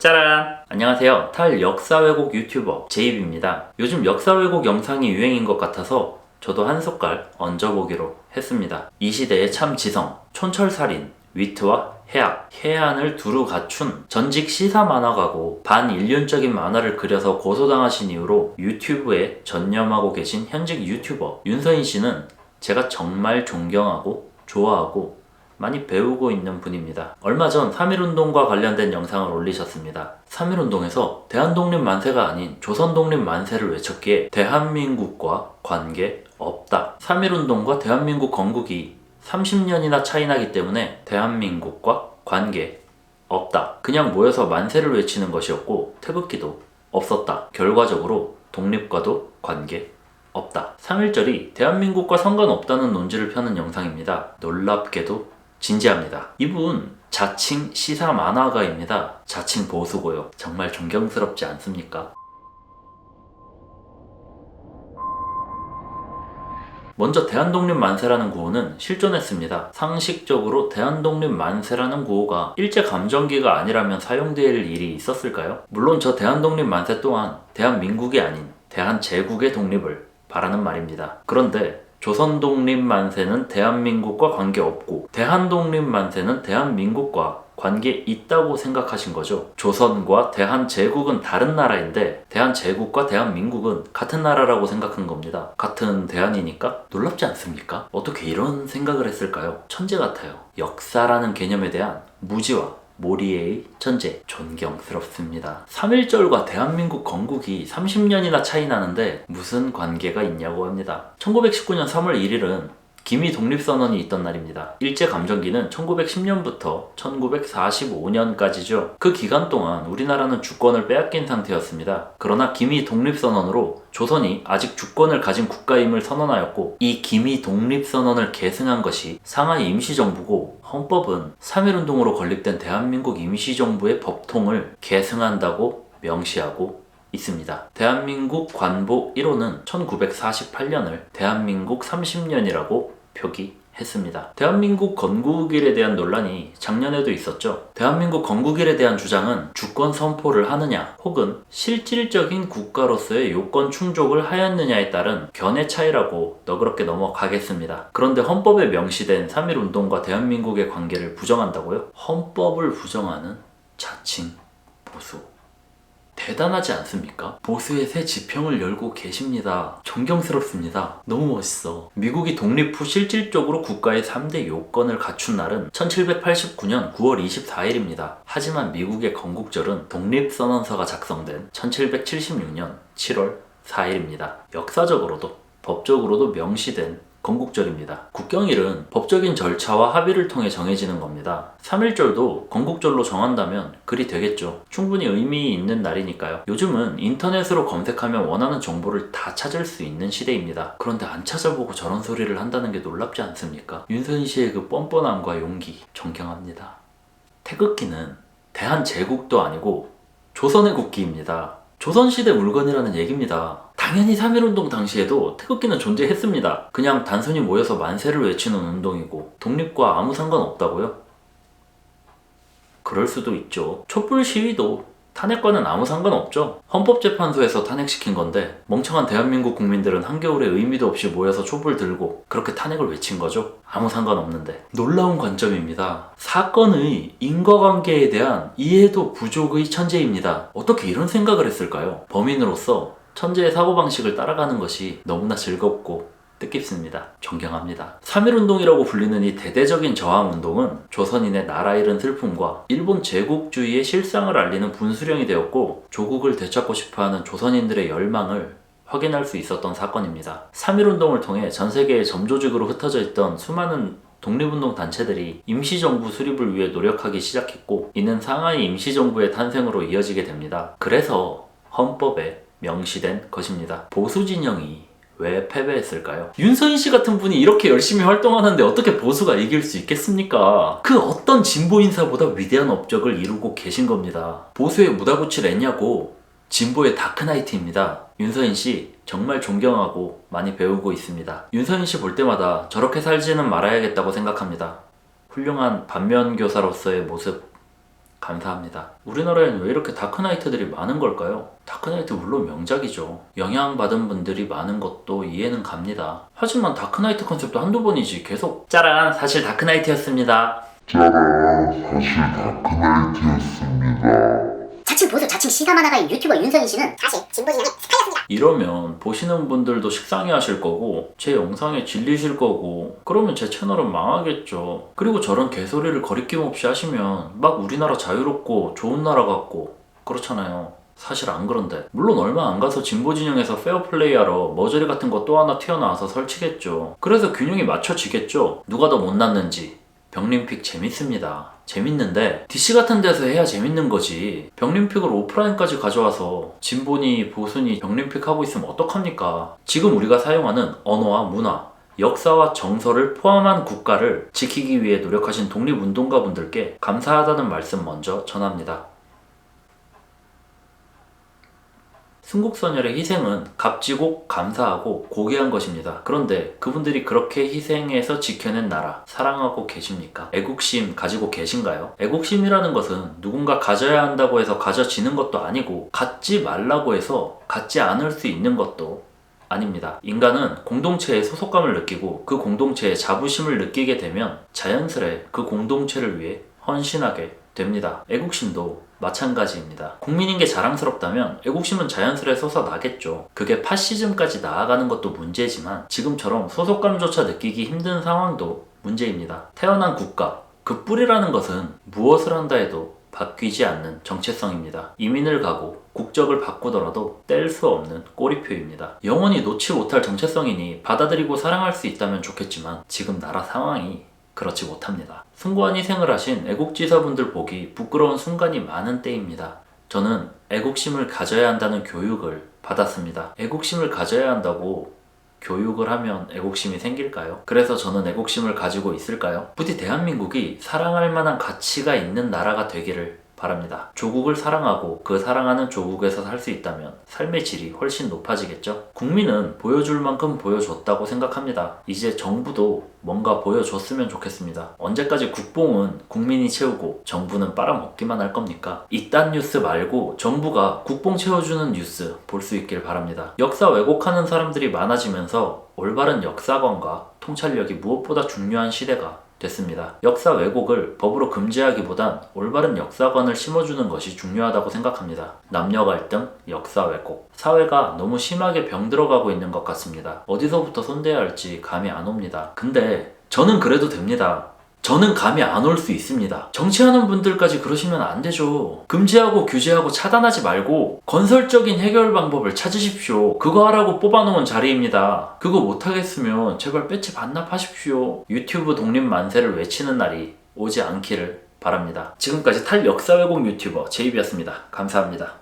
짜란! 안녕하세요. 탈역사 왜곡 유튜버 제이비입니다. 요즘 역사 왜곡 영상이 유행인 것 같아서 저도 한 숟갈 얹어보기로 했습니다. 이 시대의 참 지성, 촌철살인, 위트와 해악, 해안을 두루 갖춘 전직 시사 만화가고 반인륜적인 만화를 그려서 고소당하신 이후로 유튜브에 전념하고 계신 현직 유튜버 윤서인 씨는 제가 정말 존경하고 좋아하고 많이 배우고 있는 분입니다. 얼마 전 3.1운동과 관련된 영상을 올리셨습니다. 3.1운동에서 대한독립 만세가 아닌 조선독립 만세를 외쳤기에 대한민국과 관계 없다. 3.1운동과 대한민국 건국이 30년이나 차이 나기 때문에 대한민국과 관계 없다. 그냥 모여서 만세를 외치는 것이었고 태극기도 없었다. 결과적으로 독립과도 관계 없다. 3.1절이 대한민국과 상관없다는 논지를 펴는 영상입니다. 놀랍게도 진지합니다. 이분 자칭 시사 만화가입니다. 자칭 보수고요. 정말 존경스럽지 않습니까? 먼저 대한독립 만세라는 구호는 실존했습니다. 상식적으로 대한독립 만세라는 구호가 일제감정기가 아니라면 사용될 일이 있었을까요? 물론 저 대한독립 만세 또한 대한민국이 아닌 대한제국의 독립을 바라는 말입니다. 그런데 조선독립만세는 대한민국과 관계없고 대한독립만세는 대한민국과 관계 있다고 생각하신 거죠. 조선과 대한제국은 다른 나라인데 대한제국과 대한민국은 같은 나라라고 생각한 겁니다. 같은 대한이니까 놀랍지 않습니까? 어떻게 이런 생각을 했을까요? 천재 같아요. 역사라는 개념에 대한 무지와 모리에의 천재, 존경스럽습니다. 3.1절과 대한민국 건국이 30년이나 차이 나는데 무슨 관계가 있냐고 합니다. 1919년 3월 1일은 기미 독립선언이 있던 날입니다. 일제감정기는 1910년부터 1945년까지죠. 그 기간 동안 우리나라는 주권을 빼앗긴 상태였습니다. 그러나 기미 독립선언으로 조선이 아직 주권을 가진 국가임을 선언하였고 이 기미 독립선언을 계승한 것이 상하이 임시정부고 헌법은 3.1운동으로 건립된 대한민국 임시정부의 법통을 계승한다고 명시하고 있습니다. 대한민국 관보 1호는 1948년을 대한민국 30년이라고 표기했습니다. 대한민국 건국일에 대한 논란이 작년에도 있었죠. 대한민국 건국일에 대한 주장은 주권 선포를 하느냐 혹은 실질적인 국가로서의 요건 충족을 하였느냐에 따른 견해 차이라고 너그럽게 넘어가겠습니다. 그런데 헌법에 명시된 3.1운동과 대한민국의 관계를 부정한다고요? 헌법을 부정하는 자칭 보수. 대단하지 않습니까? 보수의 새 지평을 열고 계십니다. 존경스럽습니다. 너무 멋있어. 미국이 독립 후 실질적으로 국가의 3대 요건을 갖춘 날은 1789년 9월 24일입니다. 하지만 미국의 건국절은 독립선언서가 작성된 1776년 7월 4일입니다. 역사적으로도 법적으로도 명시된 건국절입니다. 국경일은 법적인 절차와 합의를 통해 정해지는 겁니다. 3.1절도 건국절로 정한다면 그리 되겠죠. 충분히 의미 있는 날이니까요. 요즘은 인터넷으로 검색하면 원하는 정보를 다 찾을 수 있는 시대입니다. 그런데 안 찾아보고 저런 소리를 한다는 게 놀랍지 않습니까? 윤서인 씨의 그 뻔뻔함과 용기 존경합니다. 태극기는 대한제국도 아니고 조선의 국기입니다. 조선시대 물건이라는 얘기입니다. 당연히 3.1운동 당시에도 태극기는 존재했습니다. 그냥 단순히 모여서 만세를 외치는 운동이고 독립과 아무 상관없다고요? 그럴 수도 있죠. 촛불 시위도 탄핵과는 아무 상관없죠. 헌법재판소에서 탄핵시킨 건데 멍청한 대한민국 국민들은 한겨울에 의미도 없이 모여서 촛불 들고 그렇게 탄핵을 외친 거죠. 아무 상관없는데. 놀라운 관점입니다. 사건의 인과관계에 대한 이해도 부족의 천재입니다. 어떻게 이런 생각을 했을까요? 범인으로서 천재의 사고방식을 따라가는 것이 너무나 즐겁고 뜻깊습니다. 존경합니다. 3.1운동이라고 불리는 이 대대적인 저항운동은 조선인의 나라 잃은 슬픔과 일본 제국주의의 실상을 알리는 분수령이 되었고 조국을 되찾고 싶어하는 조선인들의 열망을 확인할 수 있었던 사건입니다. 3.1운동을 통해 전 세계에 점조직으로 흩어져 있던 수많은 독립운동 단체들이 임시정부 수립을 위해 노력하기 시작했고 이는 상하이 임시정부의 탄생으로 이어지게 됩니다. 그래서 헌법에 명시된 것입니다. 보수 진영이 왜 패배했을까요? 윤서인 씨 같은 분이 이렇게 열심히 활동하는데 어떻게 보수가 이길 수 있겠습니까? 그 어떤 진보 인사보다 위대한 업적을 이루고 계신 겁니다. 보수에 묻어붙일 애냐고 진보의 다크나이트입니다. 윤서인 씨 정말 존경하고 많이 배우고 있습니다. 윤서인 씨 볼 때마다 저렇게 살지는 말아야겠다고 생각합니다. 훌륭한 반면교사로서의 모습 감사합니다. 우리나라에는 왜 이렇게 다크나이트들이 많은 걸까요? 다크나이트 물론 명작이죠. 영향받은 분들이 많은 것도 이해는 갑니다. 하지만 다크나이트 컨셉도 한두 번이지 계속 짜란 사실 다크나이트였습니다. 짜란 사실 다크나이트였습니다. 자칭 보수, 자칭 시사만화가인 유튜버 윤성희 씨는 사실 진보 진영의 스파이였습니다. 이러면 보시는 분들도 식상해 하실 거고 제 영상에 질리실 거고 그러면 제 채널은 망하겠죠. 그리고 저런 개소리를 거리낌 없이 하시면 막 우리나라 자유롭고 좋은 나라 같고 그렇잖아요. 사실 안 그런데 물론 얼마 안 가서 진보 진영에서 페어플레이하러 머저리 같은 거 또 하나 튀어나와서 설치겠죠. 그래서 균형이 맞춰지겠죠. 누가 더 못났는지. 병림픽 재밌습니다. 재밌는데 DC 같은 데서 해야 재밌는 거지. 병림픽을 오프라인까지 가져와서 진보니 보수니 병림픽 하고 있으면 어떡합니까? 지금 우리가 사용하는 언어와 문화, 역사와 정서를 포함한 국가를 지키기 위해 노력하신 독립운동가분들께 감사하다는 말씀 먼저 전합니다. 순국선열의 희생은 값지고 감사하고 고귀한 것입니다. 그런데 그분들이 그렇게 희생해서 지켜낸 나라 사랑하고 계십니까? 애국심 가지고 계신가요? 애국심이라는 것은 누군가 가져야 한다고 해서 가져지는 것도 아니고 갖지 말라고 해서 갖지 않을 수 있는 것도 아닙니다. 인간은 공동체에 소속감을 느끼고 그 공동체에 자부심을 느끼게 되면 자연스레 그 공동체를 위해 헌신하게 됩니다. 애국심도 마찬가지입니다. 국민인 게 자랑스럽다면 애국심은 자연스레 솟아나겠죠. 그게 파시즘까지 나아가는 것도 문제지만 지금처럼 소속감조차 느끼기 힘든 상황도 문제입니다. 태어난 국가, 그 뿌리라는 것은 무엇을 한다 해도 바뀌지 않는 정체성입니다. 이민을 가고 국적을 바꾸더라도 뗄 수 없는 꼬리표입니다. 영원히 놓지 못할 정체성이니 받아들이고 사랑할 수 있다면 좋겠지만 지금 나라 상황이 그렇지 못합니다. 숭고한 희생을 하신 애국지사분들 보기 부끄러운 순간이 많은 때입니다. 저는 애국심을 가져야 한다는 교육을 받았습니다. 애국심을 가져야 한다고 교육을 하면 애국심이 생길까요? 그래서 저는 애국심을 가지고 있을까요? 부디 대한민국이 사랑할 만한 가치가 있는 나라가 되기를 바랍니다. 조국을 사랑하고 그 사랑하는 조국에서 살 수 있다면 삶의 질이 훨씬 높아지겠죠? 국민은 보여줄 만큼 보여줬다고 생각합니다. 이제 정부도 뭔가 보여줬으면 좋겠습니다. 언제까지 국뽕은 국민이 채우고 정부는 빨아먹기만 할 겁니까? 이딴 뉴스 말고 정부가 국뽕 채워주는 뉴스 볼 수 있길 바랍니다. 역사 왜곡하는 사람들이 많아지면서 올바른 역사관과 통찰력이 무엇보다 중요한 시대가 됐습니다. 역사 왜곡을 법으로 금지하기보단 올바른 역사관을 심어주는 것이 중요하다고 생각합니다. 남녀 갈등, 역사 왜곡. 사회가 너무 심하게 병들어가고 있는 것 같습니다. 어디서부터 손대야 할지 감이 안 옵니다. 근데 저는 그래도 됩니다. 저는 감이 안 올 수 있습니다. 정치하는 분들까지 그러시면 안 되죠. 금지하고 규제하고 차단하지 말고 건설적인 해결 방법을 찾으십시오. 그거 하라고 뽑아놓은 자리입니다. 그거 못하겠으면 제발 배치 반납하십시오. 유튜브 독립 만세를 외치는 날이 오지 않기를 바랍니다. 지금까지 탈역사 왜곡 유튜버 제이비였습니다. 감사합니다.